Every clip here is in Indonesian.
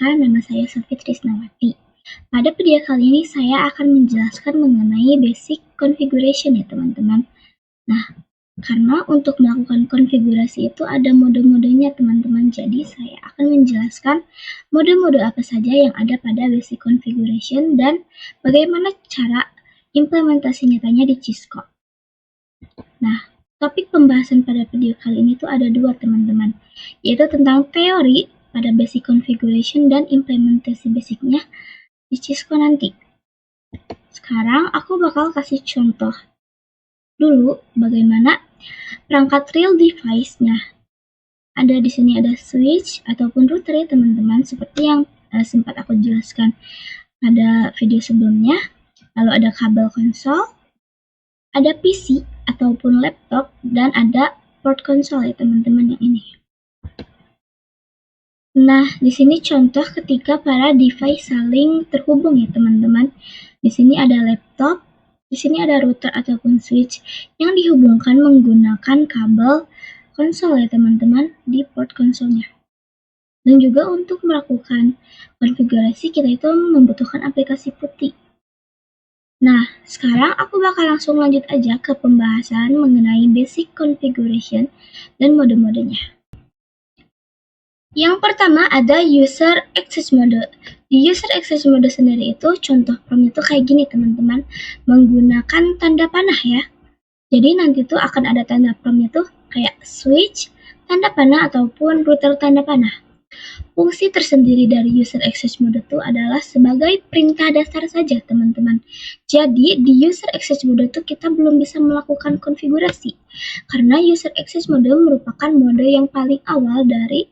perkenalkan, nama saya Sofi Trisnawati. Pada video kali ini saya akan menjelaskan mengenai basic configuration ya teman-teman. Nah, karena untuk melakukan konfigurasi itu ada mode-modenya teman-teman, jadi saya akan menjelaskan mode-mode apa saja yang ada pada basic configuration dan bagaimana cara implementasi nyatanya di Cisco. Nah, topik pembahasan pada video kali ini tuh ada dua teman-teman, yaitu tentang teori pada basic configuration dan implementasi basicnya di Cisco nanti. Sekarang aku bakal kasih contoh dulu bagaimana perangkat real device-nya. Ada di sini ada switch ataupun router ya teman-teman, seperti yang sempat aku jelaskan pada video sebelumnya. Lalu ada kabel konsol, ada PC ataupun laptop, dan ada port konsol ya teman-teman yang ini. Nah, di sini contoh ketika para device saling terhubung ya teman-teman. Di sini ada laptop, di sini ada router ataupun switch yang dihubungkan menggunakan kabel konsol ya teman-teman di port konsolnya. Dan juga untuk melakukan konfigurasi kita itu membutuhkan aplikasi putih. Nah, sekarang aku bakal langsung lanjut aja ke pembahasan mengenai basic configuration dan mode-modenya. Yang pertama ada user access mode. Di user access mode sendiri itu contoh promnya itu kayak gini teman-teman, menggunakan tanda panah ya. Jadi nanti tuh akan ada tanda promnya tuh kayak switch, tanda panah ataupun router tanda panah. Fungsi tersendiri dari user access mode itu adalah sebagai perintah dasar saja teman-teman. Jadi di user access mode itu kita belum bisa melakukan konfigurasi karena user access mode merupakan mode yang paling awal dari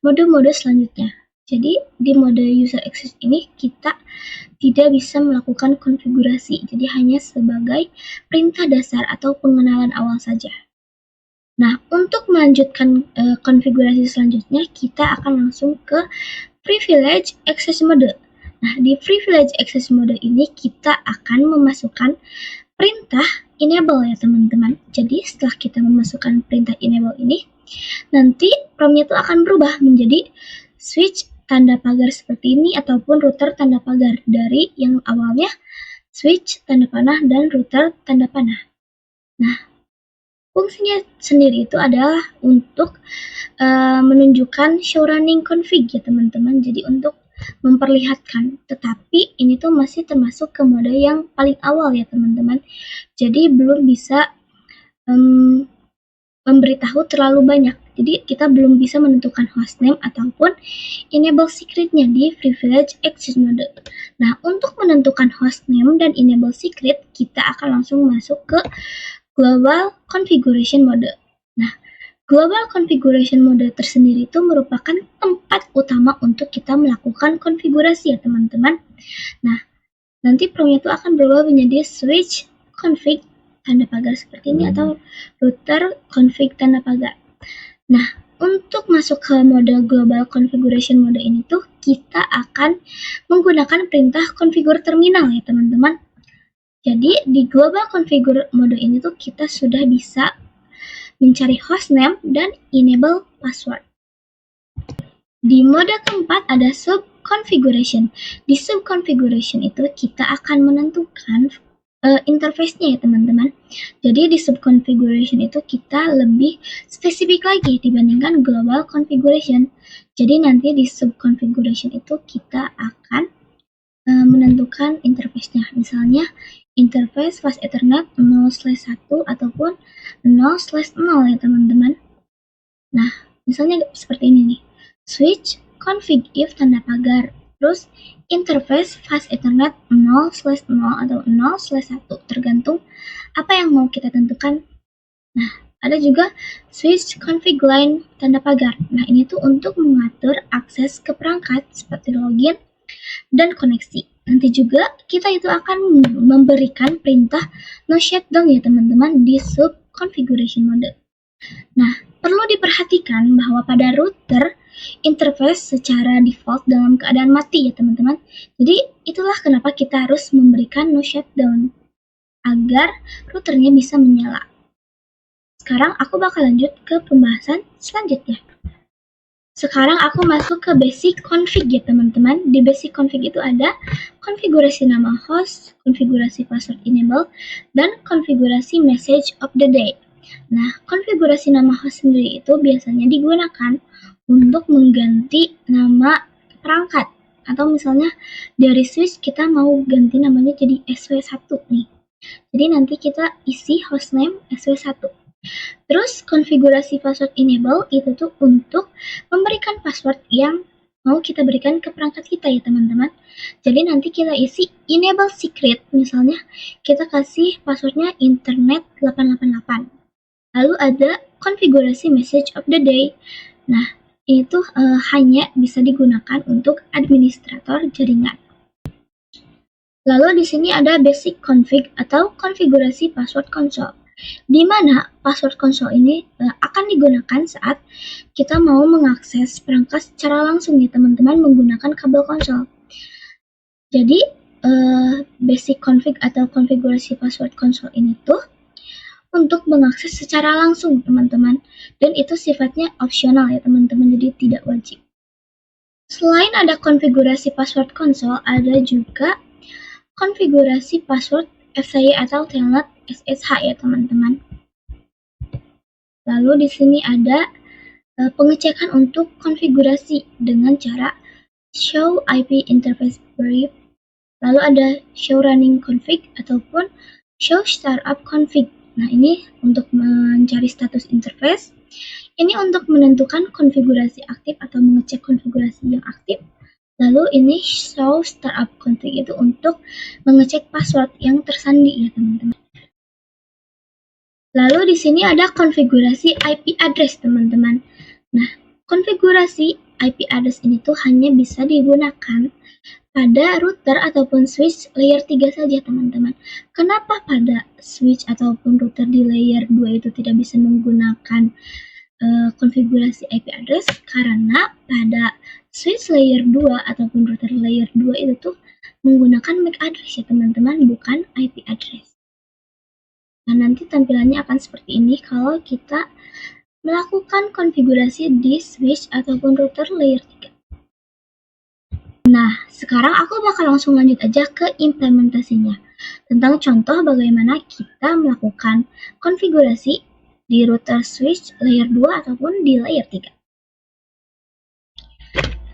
mode-mode selanjutnya. Jadi di mode user access ini kita tidak bisa melakukan konfigurasi, jadi hanya sebagai perintah dasar atau pengenalan awal saja. Nah, untuk melanjutkan konfigurasi selanjutnya, kita akan langsung ke privilege access mode. Nah, di privilege access mode ini kita akan memasukkan perintah enable ya teman-teman. Jadi setelah kita memasukkan perintah enable ini, nanti promnya itu akan berubah menjadi switch tanda pagar seperti ini ataupun router tanda pagar dari yang awalnya switch tanda panah dan router tanda panah. Nah, fungsinya sendiri itu adalah untuk menunjukkan show running config ya teman-teman. Jadi untuk memperlihatkan, tetapi ini tuh masih termasuk ke mode yang paling awal ya teman-teman. Jadi belum bisa memberitahu terlalu banyak. Jadi kita belum bisa menentukan hostname ataupun enable secretnya di privilege access mode. Nah, untuk menentukan hostname dan enable secret, kita akan langsung masuk ke global configuration mode. Nah, global configuration mode tersendiri itu merupakan tempat utama untuk kita melakukan konfigurasi ya teman-teman. Nah, nanti promnya itu akan berubah menjadi switch config tanda pagar seperti ini atau router config tanda pagar. Nah, untuk masuk ke mode global configuration mode ini tuh kita akan menggunakan perintah configure terminal ya teman-teman. Jadi di global configure mode ini tuh kita sudah bisa mencari hostname dan enable password. Di mode keempat ada sub configuration. Di sub configuration itu kita akan menentukan interface-nya ya teman-teman. Jadi di sub configuration itu kita lebih spesifik lagi dibandingkan global configuration. Jadi nanti di sub configuration itu kita akan menentukan interface-nya. Misalnya interface fast ethernet 0/1 ataupun 0/0 ya teman-teman. Nah, misalnya seperti ini nih. Switch config if tanda pagar. Terus interface fast ethernet 0/0 atau 0/1 tergantung apa yang mau kita tentukan. Nah, ada juga switch config line tanda pagar. Nah, ini tuh untuk mengatur akses ke perangkat seperti login dan koneksi. Nanti juga kita itu akan memberikan perintah no shutdown ya teman-teman di sub configuration mode. Nah, perlu diperhatikan bahwa pada router interface secara default dalam keadaan mati ya teman-teman. Jadi itulah kenapa kita harus memberikan no shutdown agar routernya bisa menyala. Sekarang aku bakal lanjut ke pembahasan selanjutnya. Sekarang aku masuk ke basic config ya teman-teman. Di basic config itu ada konfigurasi nama host, konfigurasi password enable, dan konfigurasi message of the day. Nah, konfigurasi nama host sendiri itu biasanya digunakan untuk mengganti nama perangkat. Atau misalnya dari switch kita mau ganti namanya jadi SW1 nih. Jadi nanti kita isi hostname SW1. Terus konfigurasi password enable itu tuh untuk memberikan password yang mau kita berikan ke perangkat kita ya teman-teman. Jadi nanti kita isi enable secret, misalnya kita kasih passwordnya internet 888. Lalu ada konfigurasi message of the day. Nah, ini tuh hanya bisa digunakan untuk administrator jaringan. Lalu di sini ada basic config atau konfigurasi password console, di mana password console ini akan digunakan saat kita mau mengakses perangkat secara langsung ya teman-teman menggunakan kabel konsol. Jadi basic config atau konfigurasi password console ini tuh untuk mengakses secara langsung teman-teman, dan itu sifatnya opsional ya teman-teman, jadi tidak wajib. Selain ada konfigurasi password console, ada juga konfigurasi password FSI atau Telnet SSH ya teman-teman. Lalu di sini ada pengecekan untuk konfigurasi dengan cara show IP interface brief. Lalu ada show running config ataupun show startup config. Nah, ini untuk mencari status interface. Ini untuk menentukan konfigurasi aktif atau mengecek konfigurasi yang aktif. Lalu ini show startup config itu untuk mengecek password yang tersandi ya teman-teman. Lalu di sini ada konfigurasi IP address teman-teman. Nah, konfigurasi IP address ini tuh hanya bisa digunakan pada router ataupun switch layer 3 saja teman-teman. Kenapa pada switch ataupun router di layer 2 itu tidak bisa menggunakan konfigurasi IP address? Karena pada switch layer 2 ataupun router layer 2 itu tuh menggunakan MAC address ya teman-teman, bukan IP address. Nah, nanti tampilannya akan seperti ini kalau kita melakukan konfigurasi di switch ataupun router layer 3. Nah, sekarang aku bakal langsung lanjut aja ke implementasinya, tentang contoh bagaimana kita melakukan konfigurasi di router switch layer 2 ataupun di layer 3.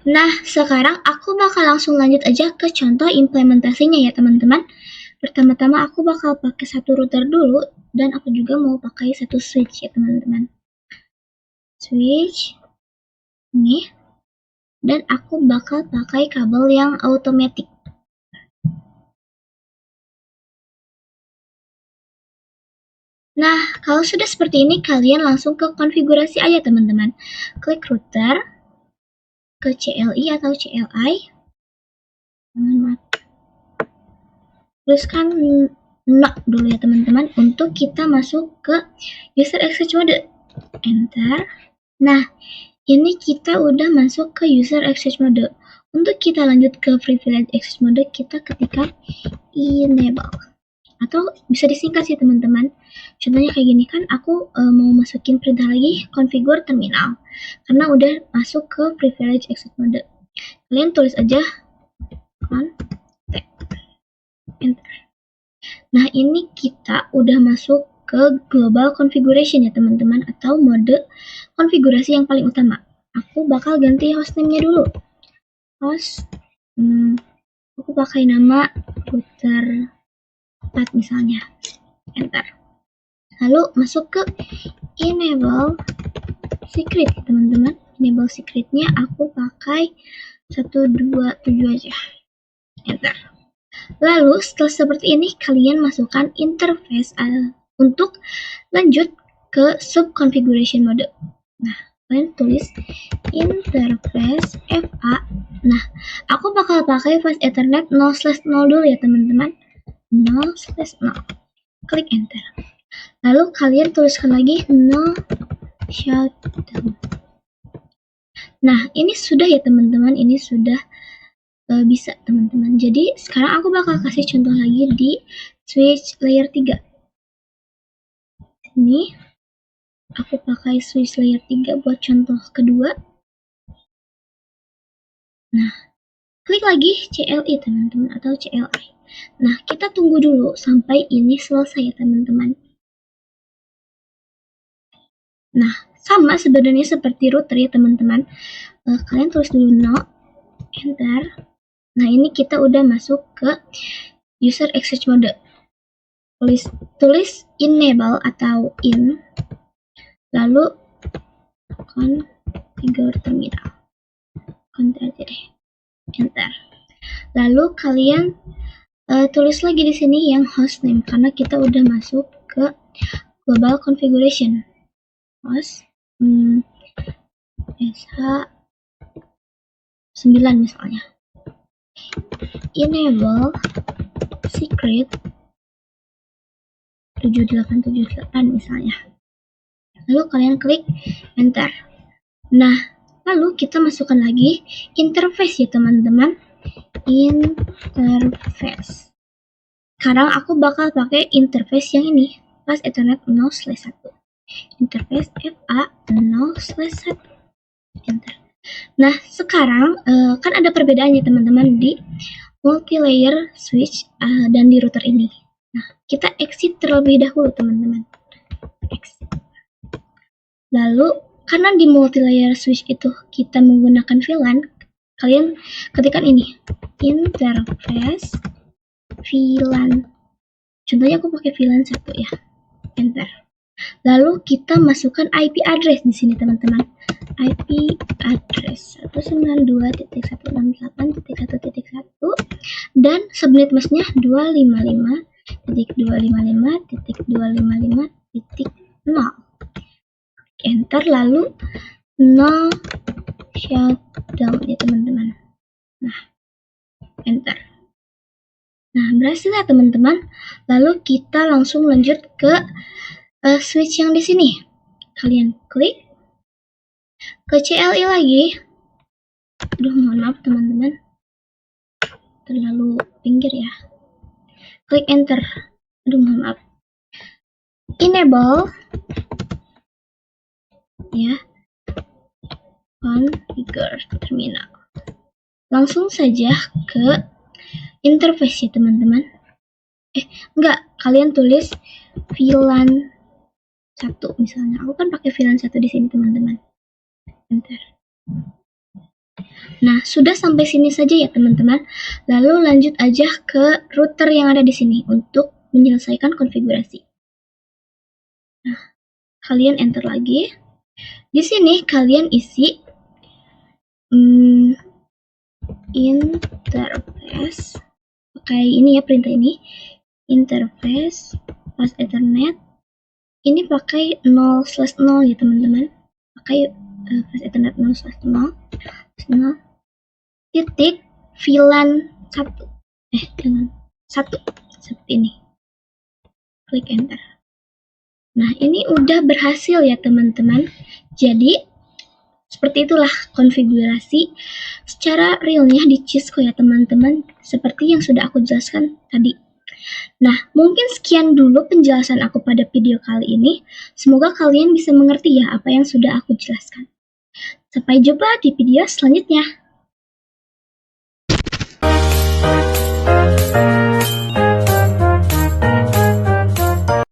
Nah, sekarang aku bakal langsung lanjut aja ke contoh implementasinya ya teman-teman. Pertama-tama aku bakal pakai satu router dulu, dan aku juga mau pakai satu switch ya teman-teman. Switch ini, dan aku bakal pakai kabel yang automatic. Nah, kalau sudah seperti ini, kalian langsung ke konfigurasi aja teman-teman. Klik router, ke CLI atau CLI, tuliskan no dulu ya teman-teman, untuk kita masuk ke user access mode. Enter. Nah, ini kita udah masuk ke user access mode. Untuk kita lanjut ke privilege access mode, kita ketikkan enable. Atau bisa disingkat sih teman-teman. Contohnya kayak gini kan, aku mau masukin perintah lagi configure terminal, karena udah masuk ke privilege access mode. Kalian tulis aja enter. Nah, ini kita udah masuk ke global configuration ya teman-teman, atau mode konfigurasi yang paling utama. Aku bakal ganti hostname-nya dulu. Host, aku pakai nama router 4 misalnya. Enter. Lalu masuk ke enable secret teman-teman. Enable secretnya aku pakai 127 aja. Enter. Lalu setelah seperti ini, kalian masukkan interface untuk lanjut ke sub configuration mode. Nah, kalian tulis interface FA. Nah, aku bakal pakai fast ethernet 0/0 dulu ya teman-teman. 0/0. Klik enter. Lalu kalian tuliskan lagi no shutdown. Nah, ini sudah ya teman-teman, ini sudah bisa teman-teman. Jadi sekarang aku bakal kasih contoh lagi di switch layer 3. Ini aku pakai switch layer 3 buat contoh kedua. Nah, klik lagi CLI teman-teman atau CLI. Nah, kita tunggu dulu sampai ini selesai ya teman-teman. Nah, sama sebenarnya seperti router ya teman-teman. Kalian tulis dulu no, enter. Nah, ini kita udah masuk ke user access mode. Tulis enable atau in, lalu configure terminal. Enter. Lalu kalian tulis lagi di sini yang hostname karena kita udah masuk ke global configuration. Host SH9 misalnya. Enable secret 7878 misalnya. Lalu kalian klik enter. Nah, lalu kita masukkan lagi interface ya teman-teman. Interface. Sekarang aku bakal pakai interface yang ini, Fast Ethernet 0/1. Interface FA0/1. Enter. Nah, sekarang kan ada perbedaannya teman-teman di multi-layer switch dan di router ini. Nah, kita exit terlebih dahulu teman-teman. Exit. Lalu, karena di multi-layer switch itu kita menggunakan VLAN, kalian ketikkan ini, interface VLAN. Contohnya aku pakai VLAN 1 ya. Enter. Lalu kita masukkan IP address di sini teman-teman. IP address 192.168.1.1 dan subnet masknya 255.255.255.0. Enter, lalu no shutdown ya teman-teman. Nah, enter. Nah, berhasil ya teman-teman. Lalu kita langsung lanjut ke switch yang di sini. Kalian klik ke CLI lagi. Aduh, mohon maaf teman-teman, terlalu pinggir ya. Klik enter. Aduh, mohon maaf. Enable ya, configure terminal. Langsung saja ke interface ya teman-teman. Enggak, kalian tulis VLAN 1 misalnya. Aku kan pakai VLAN 1 di sini teman-teman. Enter. Nah, sudah sampai sini saja ya teman-teman. Lalu lanjut aja ke router yang ada di sini untuk menyelesaikan konfigurasi. Nah, kalian enter lagi. Di sini kalian isi interface. Pakai ini ya, perintah ini. Interface Fast Ethernet. Ini pakai 0/0 ya teman-teman. Pakai Fast Ethernet 0/0. Titik VLAN 1. Jangan 1. Seperti ini. Klik enter. Nah, ini udah berhasil ya teman-teman. Jadi, seperti itulah konfigurasi secara realnya di Cisco ya teman-teman. Seperti yang sudah aku jelaskan tadi. Nah, mungkin sekian dulu penjelasan aku pada video kali ini. Semoga kalian bisa mengerti ya apa yang sudah aku jelaskan. Sampai jumpa di video selanjutnya.